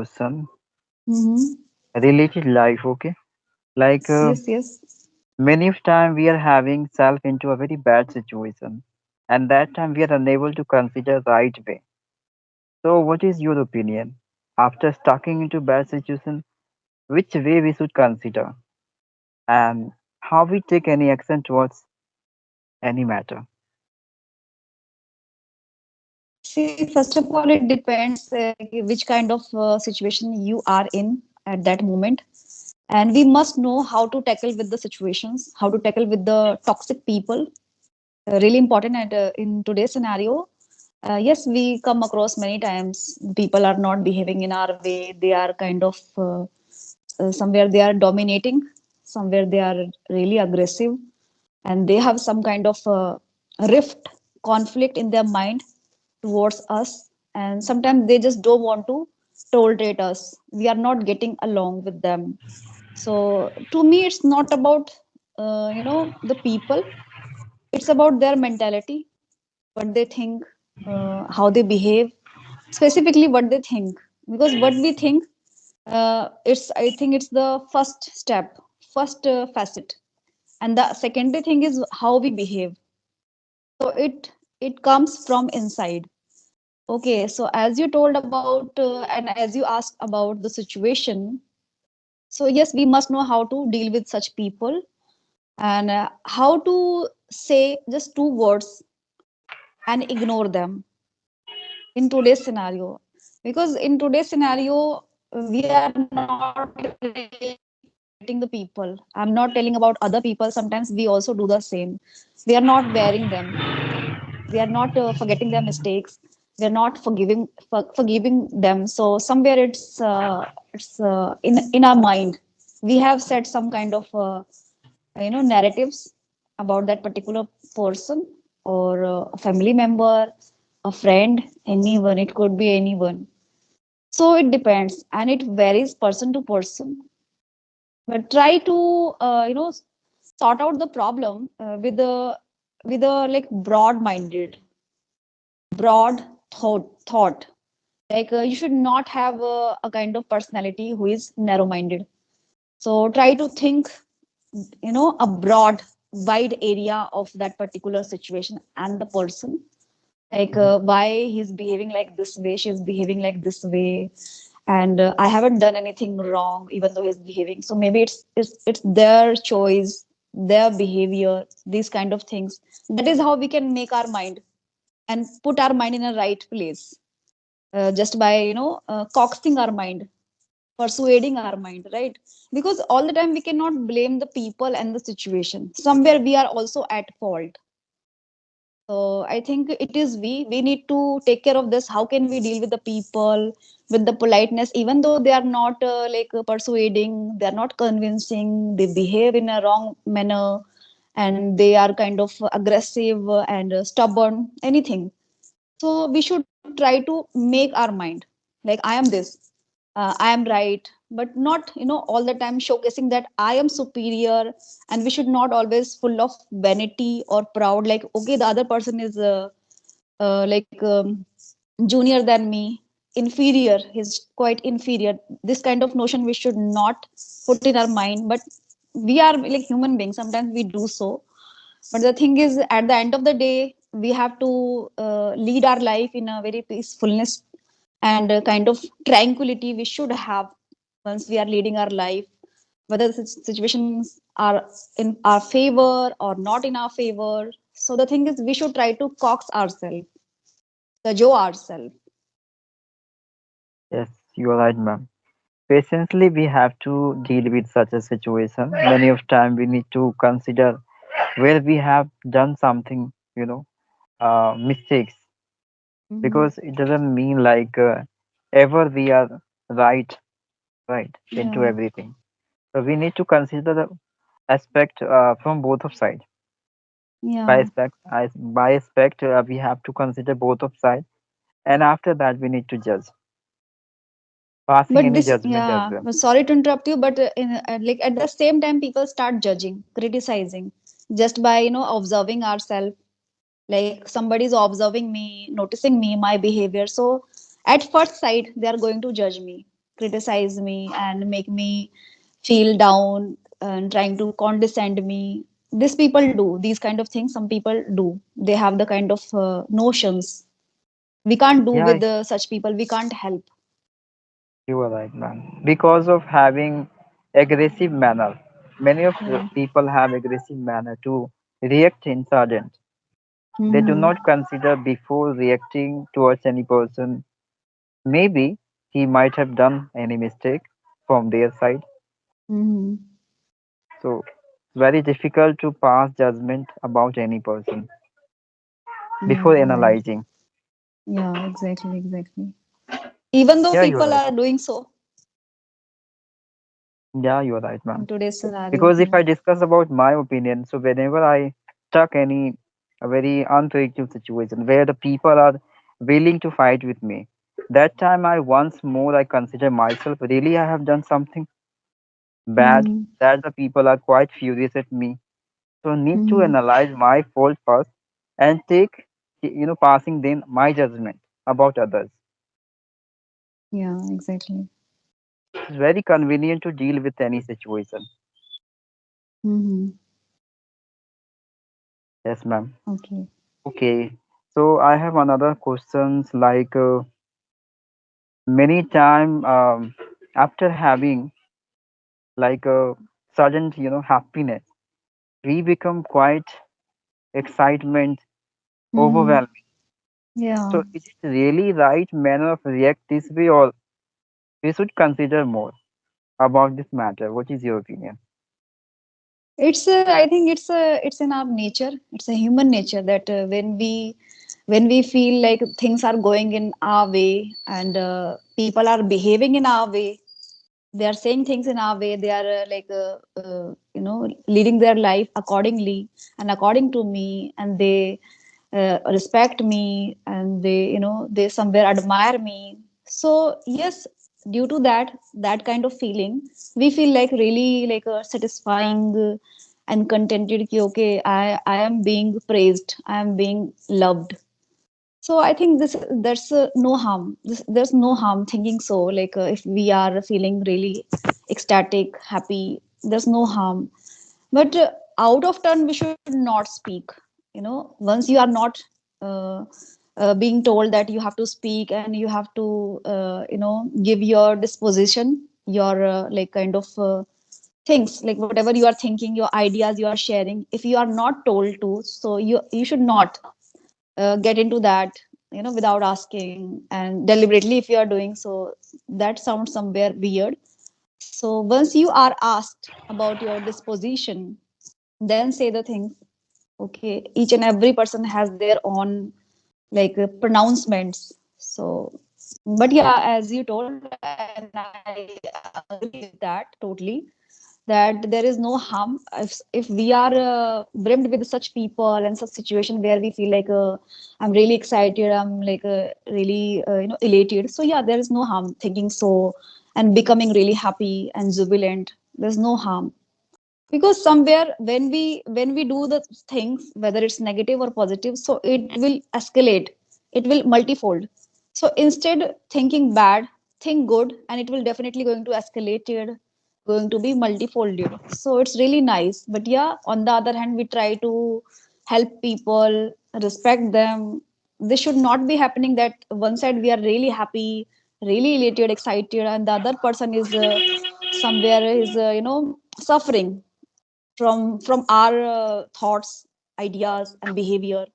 question Mm-hmm. related life. Okay, like Yes, yes. many of time we are having self into a very bad situation, and that time we are unable to consider right way. So, what is your opinion after stucking into bad situation? Which way we should consider, and how we take any action towards any matter? See, first of all, it depends which kind of situation you are in at that moment. And we must know how to tackle with the situations, how to tackle with the toxic people. Really important at, in today's scenario. Yes, we come across many times people are not behaving in our way. They are kind of somewhere they are dominating, somewhere they are really aggressive, and they have some kind of rift, conflict in their mind towards us. And sometimes they just don't want to tolerate us. We are not getting along with them. So to me, it's not about the people. It's about their mentality, what they think, how they behave, specifically what they think. Because what we think, it's I think it's the first step, first facet, and the secondary thing is how we behave. So it comes from inside. Okay, so as you told about and as you asked about the situation, so yes, we must know how to deal with such people, and how to say just two words and ignore them in today's scenario. Because in today's scenario, we are not the people. I'm not telling about other people. Sometimes we also do the same. We are not bearing them. We are not forgetting their mistakes. We are not forgiving them. So somewhere it's in our mind. We have set some kind of narratives about that particular person, or a family member, a friend, anyone. It could be anyone. So it depends, and it varies person to person. But try to sort out the problem with a like broad minded, broad thought. Like you should not have a kind of personality who is narrow minded. So try to think, a broad, wide area of that particular situation and the person. Like why he's behaving like this way, she's behaving like this way, and I haven't done anything wrong even though he's behaving. So maybe it's their choice, their behavior, these kind of things. That is how we can make our mind and put our mind in a right place, just by coaxing our mind, persuading our mind, right? Because all the time we cannot blame the people and the situation. Somewhere we are also at fault. So I think it is we need to take care of this. How can we deal with the people with the politeness, even though they are not persuading, they are not convincing, they behave in a wrong manner, and they are kind of aggressive and stubborn, anything. So we should try to make our mind like I am this, I am right, but not all the time showcasing that I am superior. And we should not always full of vanity or proud, like okay, the other person is like junior than me, inferior, he's quite inferior. This kind of notion we should not put in our mind. But we are like human beings, sometimes we do so. But the thing is, at the end of the day, we have to lead our life in a very peacefulness and kind of tranquility we should have once we are leading our life, whether the situations are in our favor or not in our favor. So the thing is, we should try to coax ourselves, cajole ourselves. Yes, you are right, ma'am. Patiently, we have to deal with such a situation. Many of time, we need to consider where we have done something, mistakes, Hmm. because it doesn't mean like ever we are right, right into Yeah, everything. So we need to consider the aspect from both of sides. By yeah. aspect, by aspect, we have to consider both of sides, and after that, we need to judge, passing But any this, judgment as yeah, well. but sorry to interrupt you, but like at the same time, people start judging, criticizing, just by observing ourselves. Like somebody is observing me, noticing me, my behavior. So at first sight, they are going to judge me, criticize me and make me feel down and trying to condescend me. These people do these kind of things. Some people do, they have the kind of notions we can't do Yeah, with such people, we can't help. you are right, man. Because of having aggressive manner, many of the Yeah. people have aggressive manner to react in sudden. They do Mm-hmm. not consider before reacting towards any person. Maybe he might have done any mistake from their side. Mm-hmm. So it's very difficult to pass judgment about any person before Yeah, right. analyzing. Yeah, exactly, exactly. Even though Yeah, you're people right. are doing so Yeah, you're right, man. in today's scenario. Because if Yeah. I discuss about my opinion, so whenever I stuck any a very unpredictable situation where the people are willing to fight with me, that time I once more I consider myself really I have done something bad Mm-hmm. that the people are quite furious at me. So need to Mm-hmm. analyze my fault first and take passing then my judgment about others. Yeah, exactly. It's very convenient to deal with any situation. Mm-hmm. Yes, ma'am. Okay. Okay. So I have another questions like many time after having like a sudden happiness, we become quite excitement, Mm-hmm. overwhelmed. Yeah. So is it really right manner of react this way, or we should consider more about this matter? What is your opinion? I think it's in our nature. It's a human nature that when we feel like things are going in our way and people are behaving in our way, they are saying things in our way, they are leading their life accordingly and according to me, and they respect me, and they somewhere admire me. So yes, due to that kind of feeling, we feel like really like satisfying and contented ki, okay, I am being praised, I am being loved. So I think this there's no harm. There's no harm thinking so. Like if we are feeling really ecstatic, happy, there's no harm. But out of turn, we should not speak. Once you are not uh, being told that you have to speak and you have to, give your disposition, your like kind of things, like whatever you are thinking, your ideas you are sharing. If you are not told to, so you should not get into that without asking and deliberately if you are doing so. That sounds somewhere weird. So once you are asked about your disposition, then say the things. Okay, each and every person has their own like pronouncements. So but yeah, as you told, and I agree with that totally, that there is no harm if we are brimmed with such people and such situation where we feel like I'm really excited, I'm like really elated. So yeah, there is no harm thinking so and becoming really happy and jubilant. There's no harm, because somewhere when we do the things, whether it's negative or positive, so it will escalate, it will multifold. So instead thinking bad, think good, and it will definitely going to escalate it, going to be multifolded. So it's really nice. But yeah, on the other hand, we try to help people, respect them. This should not be happening that one side we are really happy, really elated, excited, and the other person is somewhere is suffering from our thoughts, ideas, and behavior.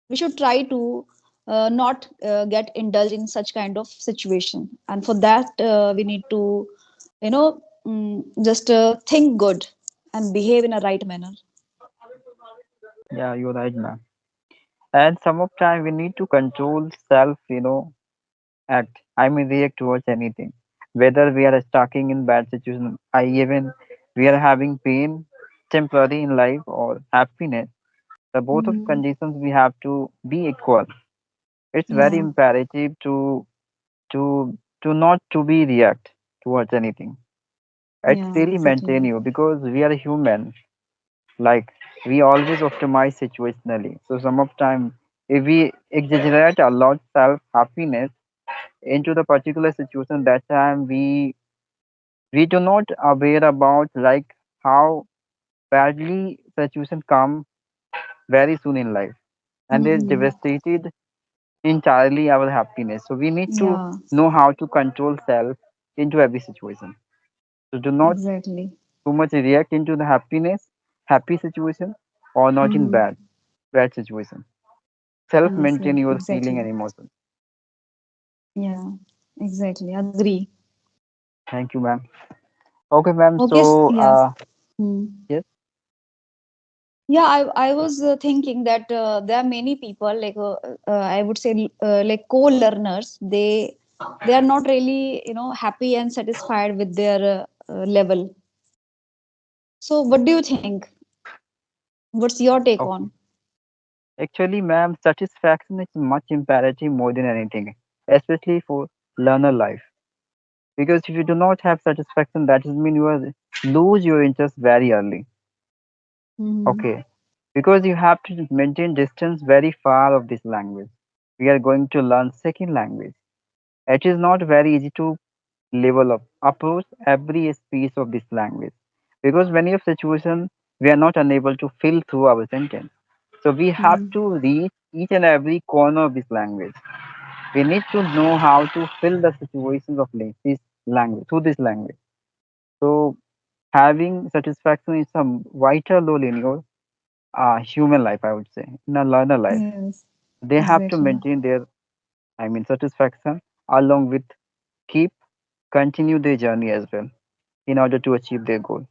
We should try to not get indulged in such kind of situation, and for that we need to just think good and behave in a right manner. Yeah, you're right, ma'am. And some of time we need to control self, act. I mean, react towards anything. Whether we are stuck in bad situation, I even we are having pain temporary in life or happiness. The both of Hmm. conditions we have to be equal. It's very Yeah, imperative to not to be react towards anything. It's yeah, really maintain exactly. you because we are human. Like we always optimize situationally. So some of time if we exaggerate a lot self happiness, into the particular situation, that time we do not aware about like how badly situation come very soon in life, and they Mm-hmm. devastated entirely our happiness. So we need to Yeah, know how to control self into every situation. So do not exactly. too much react into the happy situation, or not in Mm-hmm. bad situation. Self maintain your feeling Exactly. and emotion. Yeah, exactly. Agree. Thank you, ma'am. Okay, ma'am. Okay. So Yes. Hmm. yes. Yeah, I was thinking that there are many people like I would say like co-learners. They are not really happy and satisfied with their level. So, what do you think? What's your take Okay. on? Actually, ma'am, satisfaction is much imperative more than anything, especially for learner life. Because if you do not have satisfaction, that is mean you are lose your interest very early. Mm-hmm. Okay. Because you have to maintain distance very far of this language. We are going to learn second language. It is not very easy to level up, approach every piece of this language. Because many of situation we are not unable to fill through our sentence. So we have Mm-hmm. to reach each and every corner of this language. We need to know how to fill the situations of this language through this language. So having satisfaction is a vital role in your human life, I would say, in a learner life. Yes, They have to exactly. maintain their, I mean, satisfaction along with keep continue their journey as well in order to achieve their goal.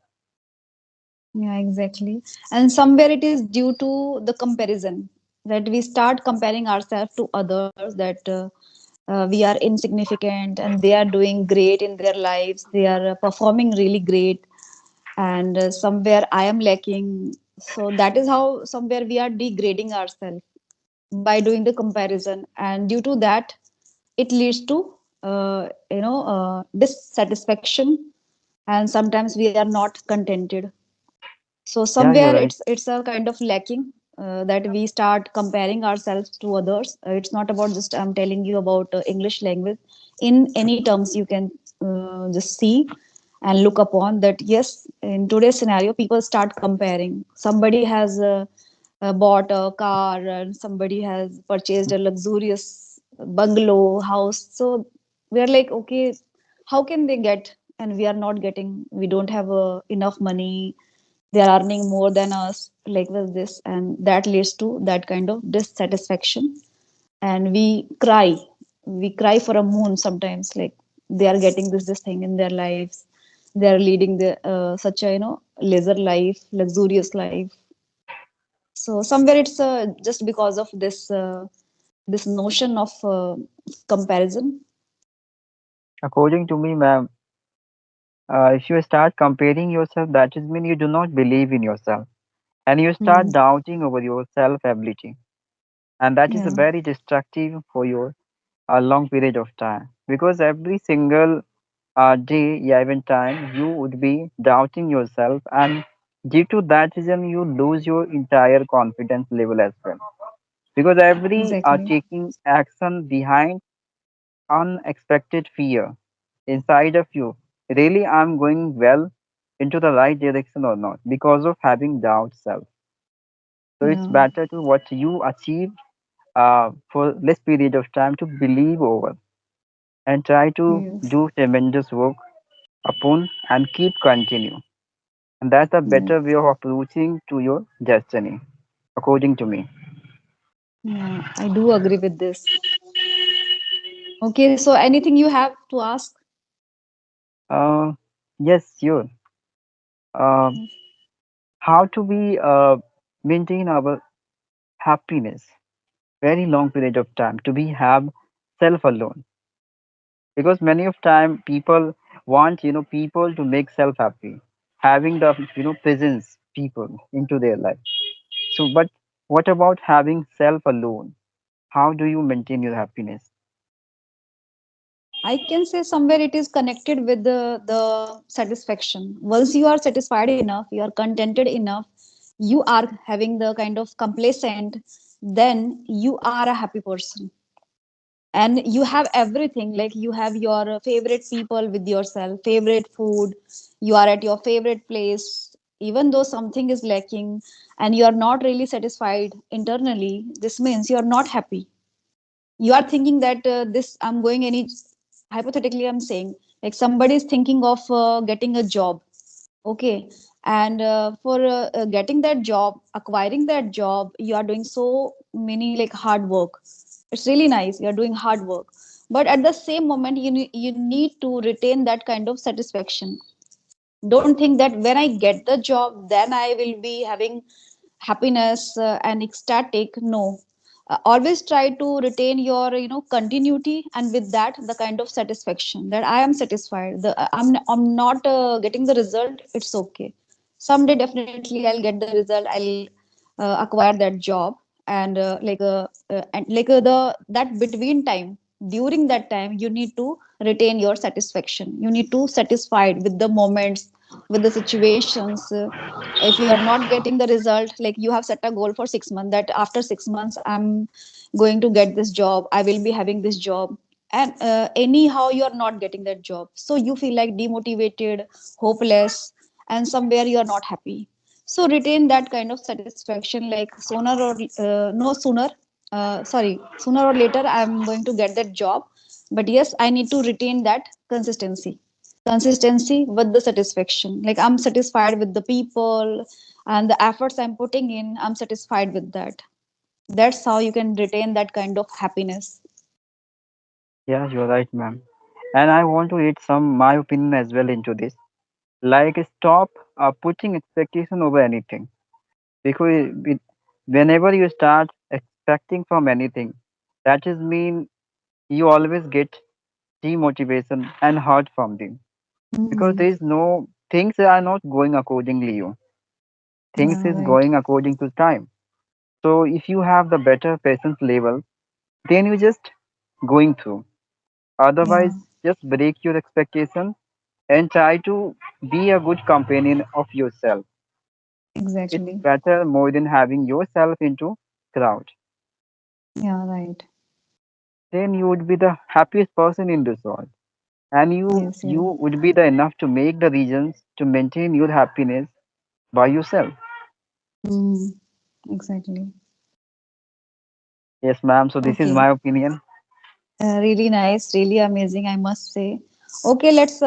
Yeah, exactly. And somewhere it is due to the comparison that we start comparing ourselves to others, that we are insignificant and they are doing great in their lives. They are performing really great, and somewhere I am lacking. So that is how somewhere we are degrading ourselves by doing the comparison, and due to that, it leads to dissatisfaction, and sometimes we are not contented. So Yeah, somewhere you're right. it's a kind of lacking that we start comparing ourselves to others. It's not about just I'm telling you about English language. In any terms, you can just see and look upon that. Yes, in today's scenario, people start comparing. Somebody has bought a car, and somebody has purchased a luxurious bungalow house. So we're like, okay, how can they get? And we are not getting. We don't have enough money. They are earning more than us, like with this, and that leads to that kind of dissatisfaction, and we cry for a moon sometimes, like they are getting this thing in their lives. They are leading the such a leisure life, luxurious life. So somewhere it's just because of this notion of comparison. According to me, ma'am, if you start comparing yourself, that is mean you do not believe in yourself, and you Hmm. start doubting over your self ability, and that is a Yeah, very destructive for your a long period of time. Because every single day, yeah, even time, you would be doubting yourself, and due to that reason, you lose your entire confidence level as well. Because every exactly. taking action behind unexpected fear inside of you, really, I'm going well into the right direction or not, because of having doubt self. So it's Yeah. better to what you achieve for less period of time to believe over and try to Yes. do tremendous work upon and keep continue. And that's a Yes. better way of approaching to your destiny, according to me. Yeah, I do agree with this. Okay, so anything you have to ask? Uh, yes, sure. Uh, how to be maintain our happiness very long period of time to be have self alone, because many of time people want people to make self happy, having the presence people into their life. So but what about having self alone? How do you maintain your happiness? I can say somewhere it is connected with the satisfaction. Once you are satisfied enough, you are contented enough, you are having the kind of complacent, then you are a happy person. and you have everything, like you have your favorite people with yourself, favorite food, you are at your favorite place. Even though something is lacking and you are not really satisfied internally, this means you are not happy. You are thinking that this I'm going any, hypothetically I'm saying, like somebody is thinking of getting a job. Okay. And for getting that job, acquiring that job, you are doing so many like hard work. It's really nice. You're doing hard work. But at the same moment, you need to retain that kind of satisfaction. Don't think that when I get the job, then I will be having happiness and ecstatic. No. Always try to retain your continuity, and with that the kind of satisfaction that I am satisfied. I'm not getting the result, it's okay. Someday definitely I'll get the result, I'll acquire that job. And the that between time, during that time you need to retain your satisfaction. You need to satisfied with the moments, with the situations. If you are not getting the result, like you have set a goal for 6 months, that after 6 months I'm going to get this job, I will be having this job, and anyhow you are not getting that job, so you feel like demotivated, hopeless, and somewhere you are not happy. So retain that kind of satisfaction, like sooner or no sooner sorry sooner or later I'm going to get that job. But yes, I need to retain that consistency with the satisfaction. Like I'm satisfied with the people and the efforts I'm putting in, I'm satisfied with that. That's how you can retain that kind of happiness. Yeah, you're right, ma'am. And I want to add some my opinion as well into this. Like stop putting expectation over anything, because whenever you start expecting from anything, that is mean you always get demotivation and hurt from them, because Mm, there is no things are not going accordingly. You things yeah, is right. going according to time. So if you have the better patience level, then you just going through. Yeah, Otherwise, just break your expectation and try to be a good companion of yourself. It's exactly. better more than having yourself into crowd. Yeah, right. Then you would be the happiest person in this world, and you Yes, you yes. would be the enough to make the reasons to maintain your happiness by yourself. Mm, exactly. Yes, ma'am. So this is Okay. my opinion. Really nice, really amazing, I must say. Okay, let's